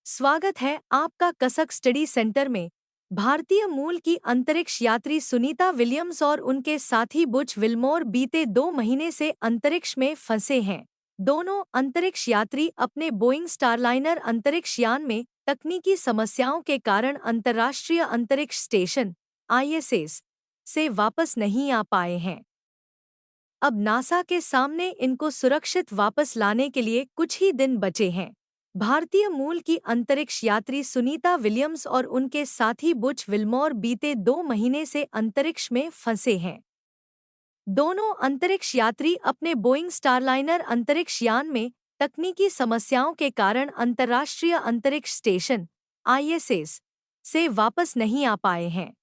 स्वागत है आपका कसक स्टडी सेंटर में। भारतीय मूल की अंतरिक्ष यात्री सुनीता विलियम्स और उनके साथी बुच विल्मोर बीते 2 महीने से अंतरिक्ष में फंसे हैं। दोनों अंतरिक्ष यात्री अपने बोइंग स्टारलाइनर अंतरिक्ष यान में तकनीकी समस्याओं के कारण अंतर्राष्ट्रीय अंतरिक्ष स्टेशन (ISS) से वापस नहीं आ पाए हैं। अब नासा के सामने इनको सुरक्षित वापस लाने के लिए कुछ ही दिन बचे हैं। भारतीय मूल की अंतरिक्ष यात्री सुनीता विलियम्स और उनके साथी बुच विल्मोर बीते 2 महीने से अंतरिक्ष में फंसे हैं। दोनों अंतरिक्ष यात्री अपने बोइंग स्टारलाइनर अंतरिक्ष यान में तकनीकी समस्याओं के कारण अंतर्राष्ट्रीय अंतरिक्ष स्टेशन (ISS) से वापस नहीं आ पाए हैं।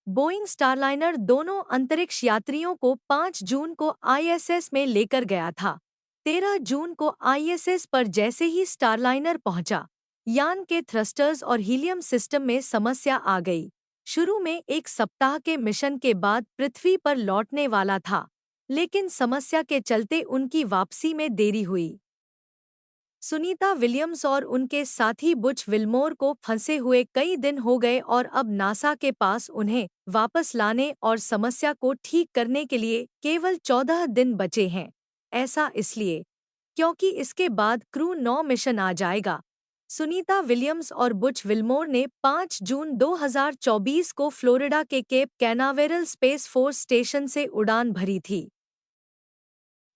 बोइंग स्टारलाइनर दोनों अंतरिक्ष यात्रियों को 5 जून को ISS में लेकर गया था। 13 जून को ISS पर जैसे ही स्टारलाइनर पहुंचा, यान के थ्रस्टर्स और हीलियम सिस्टम में समस्या आ गई। शुरू में 1 सप्ताह के मिशन के बाद पृथ्वी पर लौटने वाला था, लेकिन समस्या के चलते उनकी वापसी में देरी हुई। सुनीता विलियम्स और उनके साथी बुच विल्मोर को फंसे हुए कई दिन हो गए और अब नासा के पास उन्हें वापस लाने और समस्या को ठीक करने के लिए केवल 14 दिन बचे हैं। ऐसा इसलिए क्योंकि इसके बाद क्रू 9 मिशन आ जाएगा। सुनीता विलियम्स और बुच विल्मोर ने 5 जून 2024 को फ्लोरिडा के Cape Canaveral Space Force Station से उड़ान भरी थी।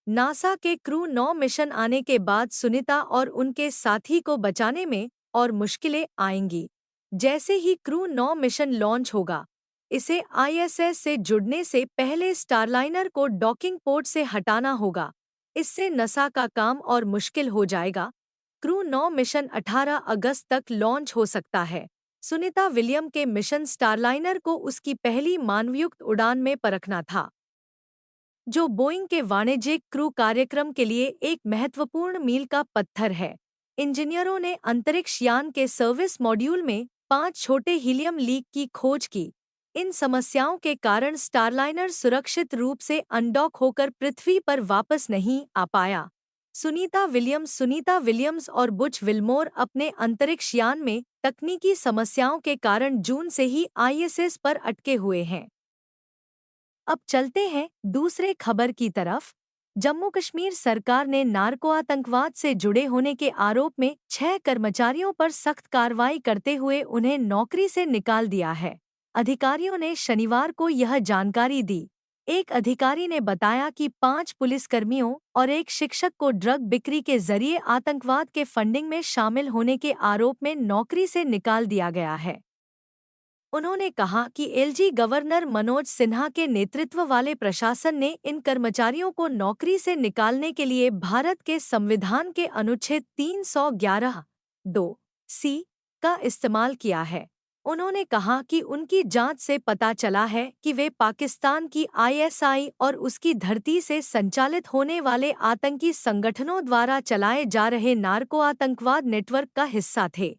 नासा के क्रू 9 मिशन आने के बाद सुनीता और उनके साथी को बचाने में और मुश्किलें आएंगी। जैसे ही क्रू 9 मिशन लॉन्च होगा, इसे ISS से जुड़ने से पहले स्टारलाइनर को डॉकिंग पोर्ट से हटाना होगा। इससे नासा का काम और मुश्किल हो जाएगा। क्रू 9 मिशन 18 अगस्त तक लॉन्च हो सकता है। सुनीता विलियम के मिशन स्टारलाइनर को उसकी पहली मानवयुक्त उड़ान में परखना था, जो बोइंग के वाणिज्यिक क्रू कार्यक्रम के लिए एक महत्वपूर्ण मील का पत्थर है। इंजीनियरों ने अंतरिक्ष यान के सर्विस मॉड्यूल में 5 छोटे हीलियम लीक की खोज की। इन समस्याओं के कारण स्टारलाइनर सुरक्षित रूप से अनडॉक होकर पृथ्वी पर वापस नहीं आ पाया। सुनीता विलियम्स और बुच विल्मोर अपने अंतरिक्ष यान में तकनीकी समस्याओं के कारण जून से ही ISS पर अटके हुए हैं। अब चलते हैं दूसरे खबर की तरफ। जम्मू कश्मीर सरकार ने नार्को आतंकवाद से जुड़े होने के आरोप में 6 कर्मचारियों पर सख्त कार्रवाई करते हुए उन्हें नौकरी से निकाल दिया है। अधिकारियों ने शनिवार को यह जानकारी दी। एक अधिकारी ने बताया कि 5 पुलिसकर्मियों और एक शिक्षक को ड्रग बिक्री के जरिए आतंकवाद के फंडिंग में शामिल होने के आरोप में नौकरी से निकाल दिया गया है। उन्होंने कहा कि LG गवर्नर मनोज सिन्हा के नेतृत्व वाले प्रशासन ने इन कर्मचारियों को नौकरी से निकालने के लिए भारत के संविधान के अनुच्छेद 311(2)(c) का इस्तेमाल किया है। उन्होंने कहा कि उनकी जांच से पता चला है कि वे पाकिस्तान की ISI और उसकी धरती से संचालित होने वाले आतंकी संगठनों द्वारा चलाए जा रहे नार्को आतंकवाद नेटवर्क का हिस्सा थे।